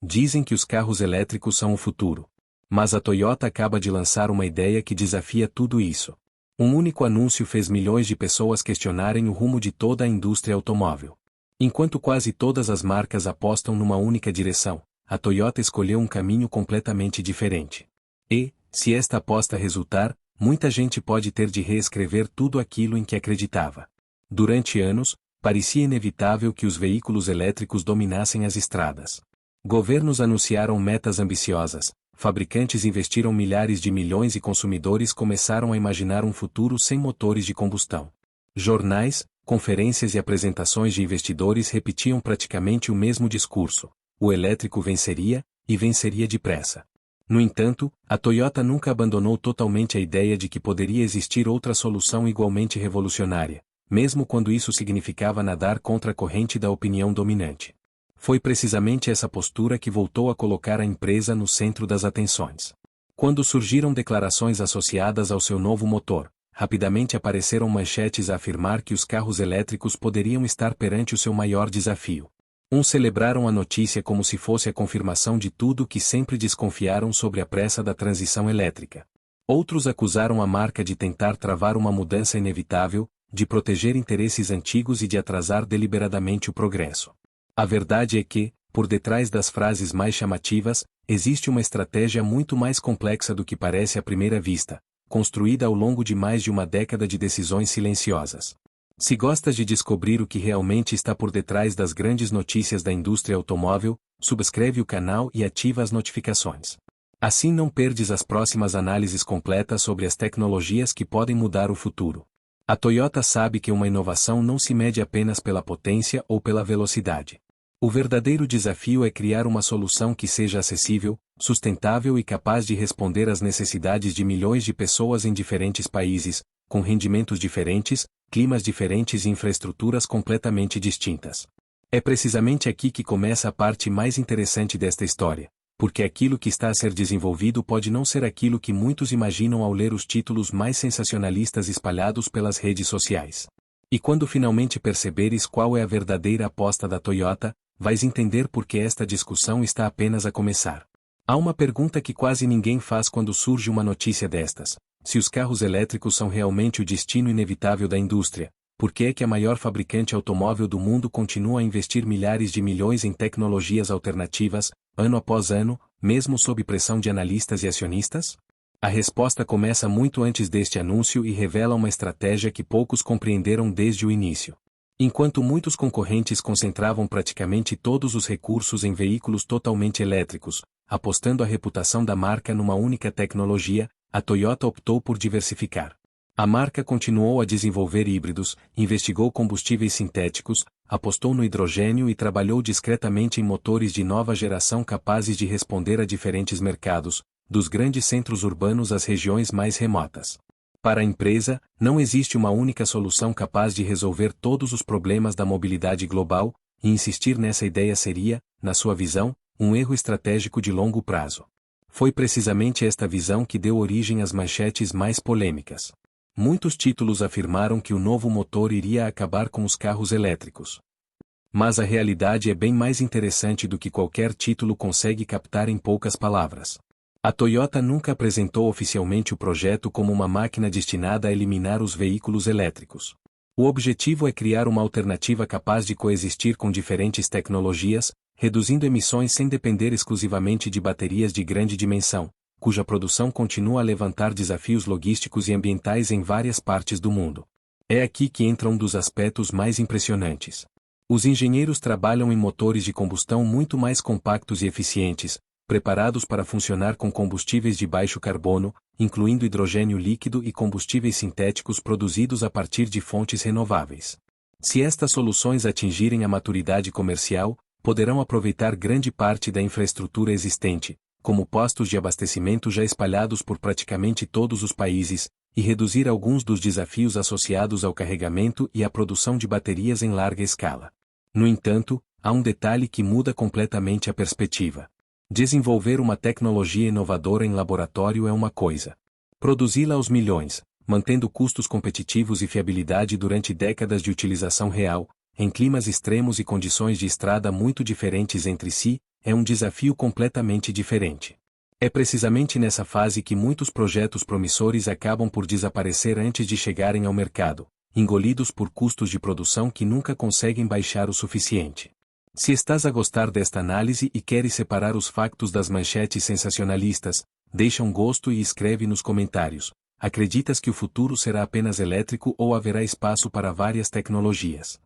Dizem que os carros elétricos são o futuro. Mas a Toyota acaba de lançar uma ideia que desafia tudo isso. Um único anúncio fez milhões de pessoas questionarem o rumo de toda a indústria automóvel. Enquanto quase todas as marcas apostam numa única direção, a Toyota escolheu um caminho completamente diferente. E, se esta aposta resultar, muita gente pode ter de reescrever tudo aquilo em que acreditava. Durante anos, parecia inevitável que os veículos elétricos dominassem as estradas. Governos anunciaram metas ambiciosas, fabricantes investiram milhares de milhões e consumidores começaram a imaginar um futuro sem motores de combustão. Jornais, conferências e apresentações de investidores repetiam praticamente o mesmo discurso: o elétrico venceria, e venceria depressa. No entanto, a Toyota nunca abandonou totalmente a ideia de que poderia existir outra solução igualmente revolucionária, mesmo quando isso significava nadar contra a corrente da opinião dominante. Foi precisamente essa postura que voltou a colocar a empresa no centro das atenções. Quando surgiram declarações associadas ao seu novo motor, rapidamente apareceram manchetes a afirmar que os carros elétricos poderiam estar perante o seu maior desafio. Uns celebraram a notícia como se fosse a confirmação de tudo que sempre desconfiaram sobre a pressa da transição elétrica. Outros acusaram a marca de tentar travar uma mudança inevitável, de proteger interesses antigos e de atrasar deliberadamente o progresso. A verdade é que, por detrás das frases mais chamativas, existe uma estratégia muito mais complexa do que parece à primeira vista, construída ao longo de mais de uma década de decisões silenciosas. Se gostas de descobrir o que realmente está por detrás das grandes notícias da indústria automóvel, subscreve o canal e ativa as notificações. Assim não perdes as próximas análises completas sobre as tecnologias que podem mudar o futuro. A Toyota sabe que uma inovação não se mede apenas pela potência ou pela velocidade. O verdadeiro desafio é criar uma solução que seja acessível, sustentável e capaz de responder às necessidades de milhões de pessoas em diferentes países, com rendimentos diferentes, climas diferentes e infraestruturas completamente distintas. É precisamente aqui que começa a parte mais interessante desta história, porque aquilo que está a ser desenvolvido pode não ser aquilo que muitos imaginam ao ler os títulos mais sensacionalistas espalhados pelas redes sociais. E quando finalmente perceberes qual é a verdadeira aposta da Toyota, vais entender por que esta discussão está apenas a começar. Há uma pergunta que quase ninguém faz quando surge uma notícia destas: se os carros elétricos são realmente o destino inevitável da indústria, por que é que a maior fabricante automóvel do mundo continua a investir milhares de milhões em tecnologias alternativas, ano após ano, mesmo sob pressão de analistas e acionistas? A resposta começa muito antes deste anúncio e revela uma estratégia que poucos compreenderam desde o início. Enquanto muitos concorrentes concentravam praticamente todos os recursos em veículos totalmente elétricos, apostando a reputação da marca numa única tecnologia, a Toyota optou por diversificar. A marca continuou a desenvolver híbridos, investigou combustíveis sintéticos, apostou no hidrogênio e trabalhou discretamente em motores de nova geração capazes de responder a diferentes mercados, dos grandes centros urbanos às regiões mais remotas. Para a empresa, não existe uma única solução capaz de resolver todos os problemas da mobilidade global, e insistir nessa ideia seria, na sua visão, um erro estratégico de longo prazo. Foi precisamente esta visão que deu origem às manchetes mais polêmicas. Muitos títulos afirmaram que o novo motor iria acabar com os carros elétricos. Mas a realidade é bem mais interessante do que qualquer título consegue captar em poucas palavras. A Toyota nunca apresentou oficialmente o projeto como uma máquina destinada a eliminar os veículos elétricos. O objetivo é criar uma alternativa capaz de coexistir com diferentes tecnologias, reduzindo emissões sem depender exclusivamente de baterias de grande dimensão, cuja produção continua a levantar desafios logísticos e ambientais em várias partes do mundo. É aqui que entra um dos aspectos mais impressionantes. Os engenheiros trabalham em motores de combustão muito mais compactos e eficientes, preparados para funcionar com combustíveis de baixo carbono, incluindo hidrogênio líquido e combustíveis sintéticos produzidos a partir de fontes renováveis. Se estas soluções atingirem a maturidade comercial, poderão aproveitar grande parte da infraestrutura existente, como postos de abastecimento já espalhados por praticamente todos os países, e reduzir alguns dos desafios associados ao carregamento e à produção de baterias em larga escala. No entanto, há um detalhe que muda completamente a perspectiva. Desenvolver uma tecnologia inovadora em laboratório é uma coisa. Produzi-la aos milhões, mantendo custos competitivos e fiabilidade durante décadas de utilização real, em climas extremos e condições de estrada muito diferentes entre si, é um desafio completamente diferente. É precisamente nessa fase que muitos projetos promissores acabam por desaparecer antes de chegarem ao mercado, engolidos por custos de produção que nunca conseguem baixar o suficiente. Se estás a gostar desta análise e queres separar os factos das manchetes sensacionalistas, deixa um gosto e escreve nos comentários. Acreditas que o futuro será apenas elétrico ou haverá espaço para várias tecnologias?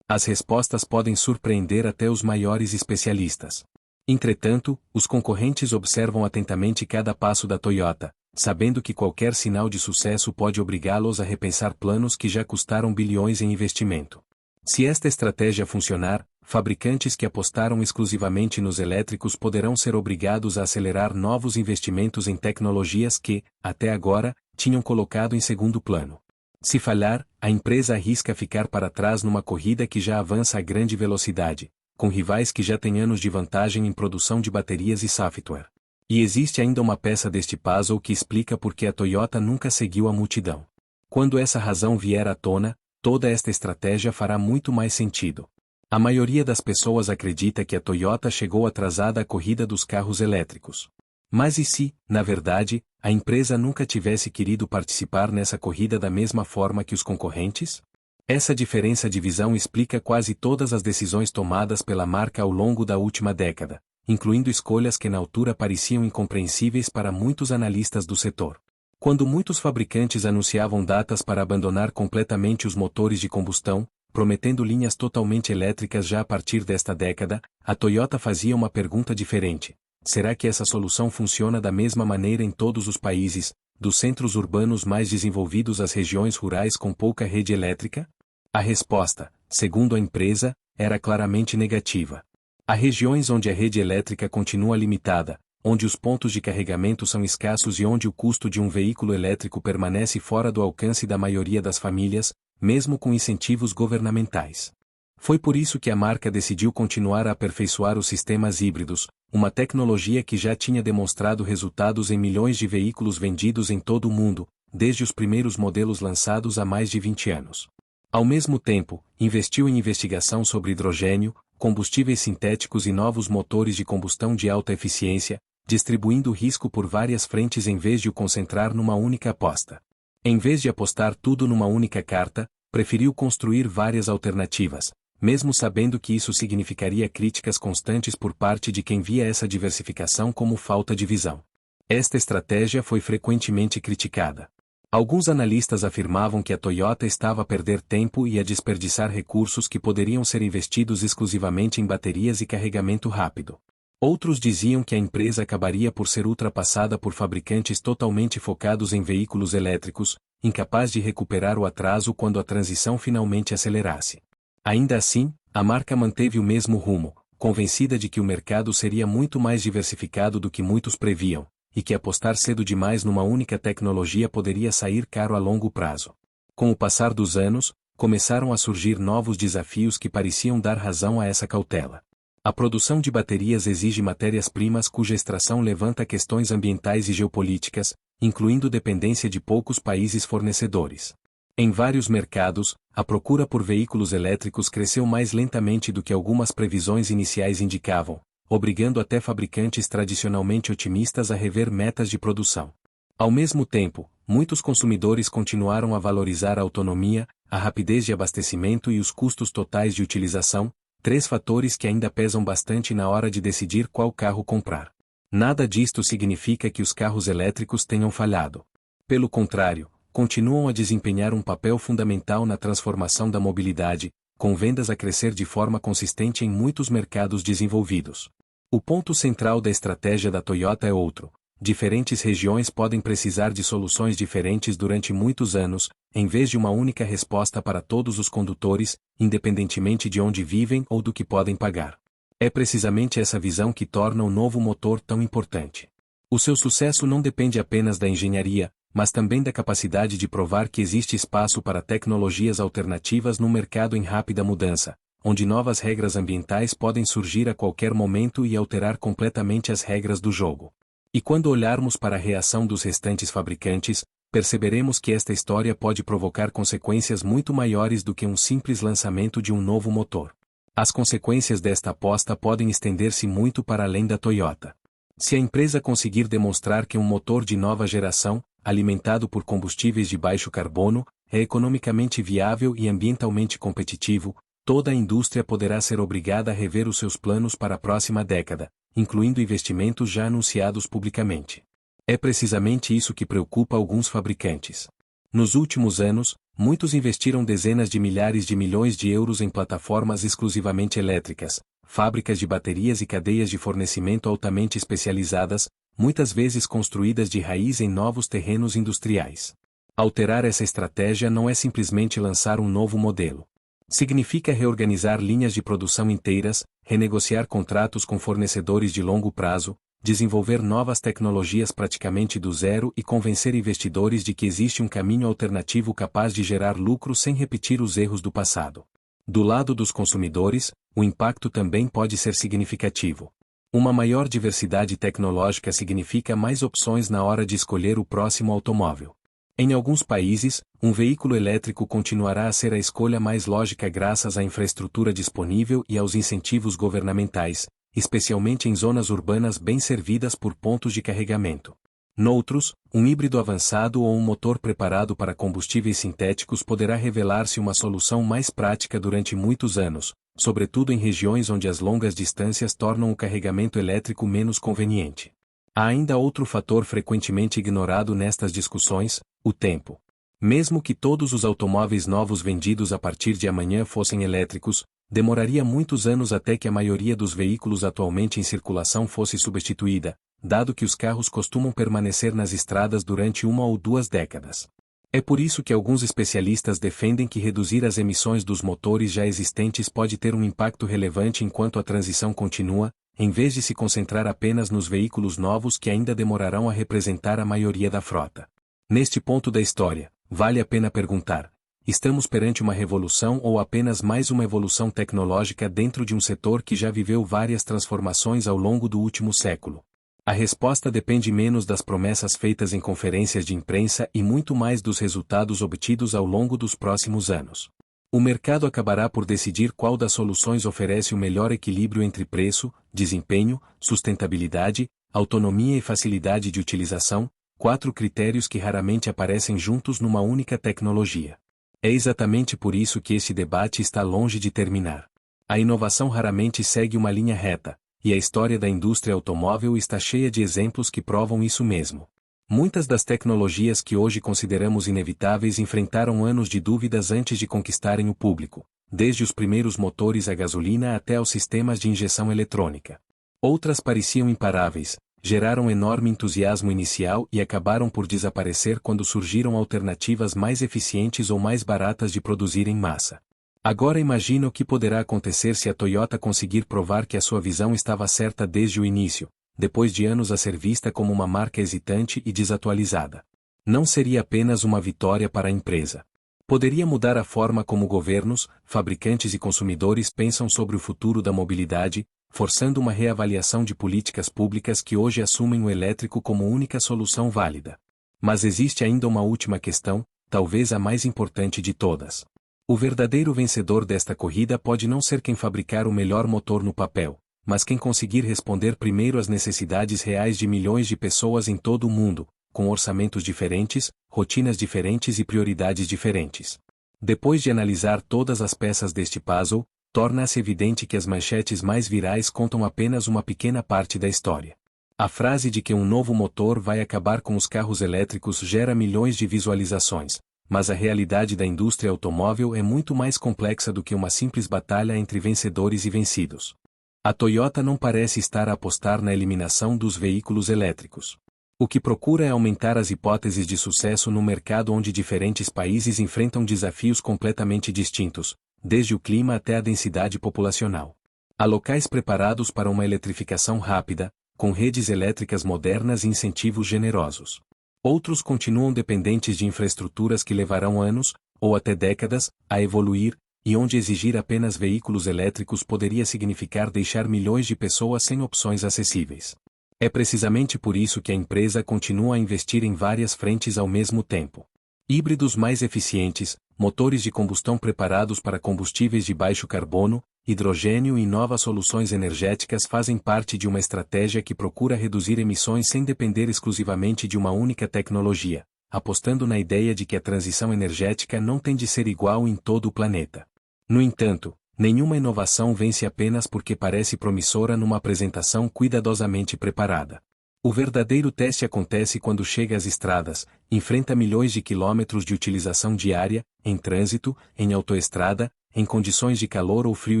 As respostas podem surpreender até os maiores especialistas. Entretanto, os concorrentes observam atentamente cada passo da Toyota, sabendo que qualquer sinal de sucesso pode obrigá-los a repensar planos que já custaram bilhões em investimento. Se esta estratégia funcionar, fabricantes que apostaram exclusivamente nos elétricos poderão ser obrigados a acelerar novos investimentos em tecnologias que, até agora, tinham colocado em segundo plano. Se falhar, a empresa arrisca ficar para trás numa corrida que já avança a grande velocidade, com rivais que já têm anos de vantagem em produção de baterias e software. E existe ainda uma peça deste puzzle que explica por que a Toyota nunca seguiu a multidão. Quando essa razão vier à tona, toda esta estratégia fará muito mais sentido. A maioria das pessoas acredita que a Toyota chegou atrasada à corrida dos carros elétricos. Mas e se, na verdade, a empresa nunca tivesse querido participar nessa corrida da mesma forma que os concorrentes? Essa diferença de visão explica quase todas as decisões tomadas pela marca ao longo da última década, incluindo escolhas que na altura pareciam incompreensíveis para muitos analistas do setor. Quando muitos fabricantes anunciavam datas para abandonar completamente os motores de combustão, prometendo linhas totalmente elétricas já a partir desta década, a Toyota fazia uma pergunta diferente. Será que essa solução funciona da mesma maneira em todos os países, dos centros urbanos mais desenvolvidos às regiões rurais com pouca rede elétrica? A resposta, segundo a empresa, era claramente negativa. Há regiões onde a rede elétrica continua limitada, onde os pontos de carregamento são escassos e onde o custo de um veículo elétrico permanece fora do alcance da maioria das famílias, mesmo com incentivos governamentais. Foi por isso que a marca decidiu continuar a aperfeiçoar os sistemas híbridos, uma tecnologia que já tinha demonstrado resultados em milhões de veículos vendidos em todo o mundo, desde os primeiros modelos lançados há mais de 20 anos. Ao mesmo tempo, investiu em investigação sobre hidrogênio, combustíveis sintéticos e novos motores de combustão de alta eficiência, distribuindo o risco por várias frentes em vez de o concentrar numa única aposta. Em vez de apostar tudo numa única carta, preferiu construir várias alternativas, mesmo sabendo que isso significaria críticas constantes por parte de quem via essa diversificação como falta de visão. Esta estratégia foi frequentemente criticada. Alguns analistas afirmavam que a Toyota estava a perder tempo e a desperdiçar recursos que poderiam ser investidos exclusivamente em baterias e carregamento rápido. Outros diziam que a empresa acabaria por ser ultrapassada por fabricantes totalmente focados em veículos elétricos, incapaz de recuperar o atraso quando a transição finalmente acelerasse. Ainda assim, a marca manteve o mesmo rumo, convencida de que o mercado seria muito mais diversificado do que muitos previam, e que apostar cedo demais numa única tecnologia poderia sair caro a longo prazo. Com o passar dos anos, começaram a surgir novos desafios que pareciam dar razão a essa cautela. A produção de baterias exige matérias-primas cuja extração levanta questões ambientais e geopolíticas, incluindo dependência de poucos países fornecedores. Em vários mercados, a procura por veículos elétricos cresceu mais lentamente do que algumas previsões iniciais indicavam, obrigando até fabricantes tradicionalmente otimistas a rever metas de produção. Ao mesmo tempo, muitos consumidores continuaram a valorizar a autonomia, a rapidez de abastecimento e os custos totais de utilização, três fatores que ainda pesam bastante na hora de decidir qual carro comprar. Nada disto significa que os carros elétricos tenham falhado. Pelo contrário, continuam a desempenhar um papel fundamental na transformação da mobilidade, com vendas a crescer de forma consistente em muitos mercados desenvolvidos. O ponto central da estratégia da Toyota é outro. Diferentes regiões podem precisar de soluções diferentes durante muitos anos, em vez de uma única resposta para todos os condutores, independentemente de onde vivem ou do que podem pagar. É precisamente essa visão que torna o novo motor tão importante. O seu sucesso não depende apenas da engenharia, mas também da capacidade de provar que existe espaço para tecnologias alternativas no mercado em rápida mudança, onde novas regras ambientais podem surgir a qualquer momento e alterar completamente as regras do jogo. E quando olharmos para a reação dos restantes fabricantes, perceberemos que esta história pode provocar consequências muito maiores do que um simples lançamento de um novo motor. As consequências desta aposta podem estender-se muito para além da Toyota. Se a empresa conseguir demonstrar que um motor de nova geração, alimentado por combustíveis de baixo carbono, é economicamente viável e ambientalmente competitivo, toda a indústria poderá ser obrigada a rever os seus planos para a próxima década, incluindo investimentos já anunciados publicamente. É precisamente isso que preocupa alguns fabricantes. Nos últimos anos, muitos investiram dezenas de milhares de milhões de euros em plataformas exclusivamente elétricas, fábricas de baterias e cadeias de fornecimento altamente especializadas, muitas vezes construídas de raiz em novos terrenos industriais. Alterar essa estratégia não é simplesmente lançar um novo modelo. Significa reorganizar linhas de produção inteiras, renegociar contratos com fornecedores de longo prazo, desenvolver novas tecnologias praticamente do zero e convencer investidores de que existe um caminho alternativo capaz de gerar lucro sem repetir os erros do passado. Do lado dos consumidores, o impacto também pode ser significativo. Uma maior diversidade tecnológica significa mais opções na hora de escolher o próximo automóvel. Em alguns países, um veículo elétrico continuará a ser a escolha mais lógica graças à infraestrutura disponível e aos incentivos governamentais, especialmente em zonas urbanas bem servidas por pontos de carregamento. Noutros, um híbrido avançado ou um motor preparado para combustíveis sintéticos poderá revelar-se uma solução mais prática durante muitos anos, sobretudo em regiões onde as longas distâncias tornam o carregamento elétrico menos conveniente. Há ainda outro fator frequentemente ignorado nestas discussões: o tempo. Mesmo que todos os automóveis novos vendidos a partir de amanhã fossem elétricos, demoraria muitos anos até que a maioria dos veículos atualmente em circulação fosse substituída, dado que os carros costumam permanecer nas estradas durante 1 ou 2 décadas. É por isso que alguns especialistas defendem que reduzir as emissões dos motores já existentes pode ter um impacto relevante enquanto a transição continua, em vez de se concentrar apenas nos veículos novos que ainda demorarão a representar a maioria da frota. Neste ponto da história, vale a pena perguntar: estamos perante uma revolução ou apenas mais uma evolução tecnológica dentro de um setor que já viveu várias transformações ao longo do último século? A resposta depende menos das promessas feitas em conferências de imprensa e muito mais dos resultados obtidos ao longo dos próximos anos. O mercado acabará por decidir qual das soluções oferece o melhor equilíbrio entre preço, desempenho, sustentabilidade, autonomia e facilidade de utilização, 4 critérios que raramente aparecem juntos numa única tecnologia. É exatamente por isso que este debate está longe de terminar. A inovação raramente segue uma linha reta, e a história da indústria automóvel está cheia de exemplos que provam isso mesmo. Muitas das tecnologias que hoje consideramos inevitáveis enfrentaram anos de dúvidas antes de conquistarem o público, desde os primeiros motores a gasolina até aos sistemas de injeção eletrônica. Outras pareciam imparáveis, geraram enorme entusiasmo inicial e acabaram por desaparecer quando surgiram alternativas mais eficientes ou mais baratas de produzir em massa. Agora imagina o que poderá acontecer se a Toyota conseguir provar que a sua visão estava certa desde o início, depois de anos a ser vista como uma marca hesitante e desatualizada. Não seria apenas uma vitória para a empresa. Poderia mudar a forma como governos, fabricantes e consumidores pensam sobre o futuro da mobilidade, forçando uma reavaliação de políticas públicas que hoje assumem o elétrico como única solução válida. Mas existe ainda uma última questão, talvez a mais importante de todas. O verdadeiro vencedor desta corrida pode não ser quem fabricar o melhor motor no papel, mas quem conseguir responder primeiro às necessidades reais de milhões de pessoas em todo o mundo, com orçamentos diferentes, rotinas diferentes e prioridades diferentes. Depois de analisar todas as peças deste puzzle, torna-se evidente que as manchetes mais virais contam apenas uma pequena parte da história. A frase de que um novo motor vai acabar com os carros elétricos gera milhões de visualizações, mas a realidade da indústria automóvel é muito mais complexa do que uma simples batalha entre vencedores e vencidos. A Toyota não parece estar a apostar na eliminação dos veículos elétricos. O que procura é aumentar as hipóteses de sucesso no mercado onde diferentes países enfrentam desafios completamente distintos, desde o clima até a densidade populacional. Há locais preparados para uma eletrificação rápida, com redes elétricas modernas e incentivos generosos. Outros continuam dependentes de infraestruturas que levarão anos, ou até décadas, a evoluir, e onde exigir apenas veículos elétricos poderia significar deixar milhões de pessoas sem opções acessíveis. É precisamente por isso que a empresa continua a investir em várias frentes ao mesmo tempo. Híbridos mais eficientes, motores de combustão preparados para combustíveis de baixo carbono, hidrogênio e novas soluções energéticas fazem parte de uma estratégia que procura reduzir emissões sem depender exclusivamente de uma única tecnologia, apostando na ideia de que a transição energética não tem de ser igual em todo o planeta. No entanto, nenhuma inovação vence apenas porque parece promissora numa apresentação cuidadosamente preparada. O verdadeiro teste acontece quando chega às estradas, enfrenta milhões de quilômetros de utilização diária, em trânsito, em autoestrada, em condições de calor ou frio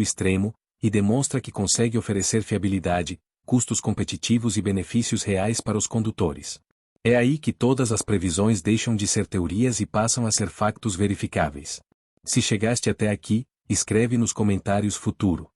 extremo, e demonstra que consegue oferecer fiabilidade, custos competitivos e benefícios reais para os condutores. É aí que todas as previsões deixam de ser teorias e passam a ser factos verificáveis. Se chegaste até aqui, escreve nos comentários futuro.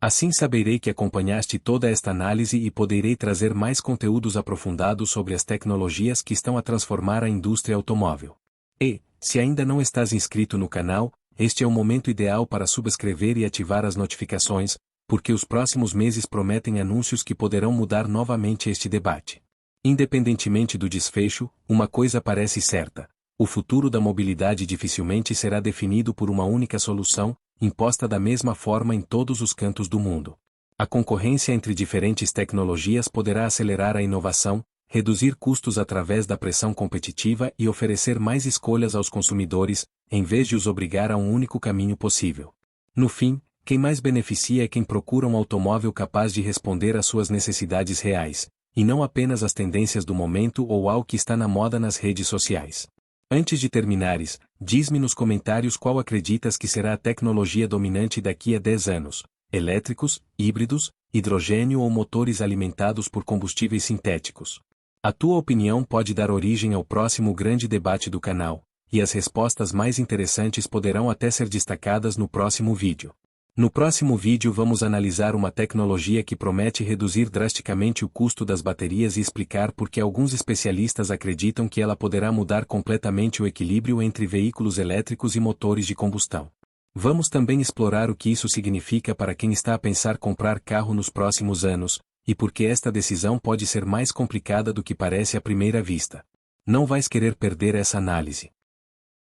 Assim saberei que acompanhaste toda esta análise e poderei trazer mais conteúdos aprofundados sobre as tecnologias que estão a transformar a indústria automóvel. E, se ainda não estás inscrito no canal, este é o momento ideal para subscrever e ativar as notificações, porque os próximos meses prometem anúncios que poderão mudar novamente este debate. Independentemente do desfecho, uma coisa parece certa: o futuro da mobilidade dificilmente será definido por uma única solução, imposta da mesma forma em todos os cantos do mundo. A concorrência entre diferentes tecnologias poderá acelerar a inovação, reduzir custos através da pressão competitiva e oferecer mais escolhas aos consumidores, em vez de os obrigar a um único caminho possível. No fim, quem mais beneficia é quem procura um automóvel capaz de responder às suas necessidades reais, e não apenas às tendências do momento ou ao que está na moda nas redes sociais. Antes de terminares, diz-me nos comentários qual acreditas que será a tecnologia dominante daqui a 10 anos: elétricos, híbridos, hidrogênio ou motores alimentados por combustíveis sintéticos. A tua opinião pode dar origem ao próximo grande debate do canal, e as respostas mais interessantes poderão até ser destacadas no próximo vídeo. No próximo vídeo vamos analisar uma tecnologia que promete reduzir drasticamente o custo das baterias e explicar por que alguns especialistas acreditam que ela poderá mudar completamente o equilíbrio entre veículos elétricos e motores de combustão. Vamos também explorar o que isso significa para quem está a pensar comprar carro nos próximos anos, e por que esta decisão pode ser mais complicada do que parece à primeira vista. Não vais querer perder essa análise.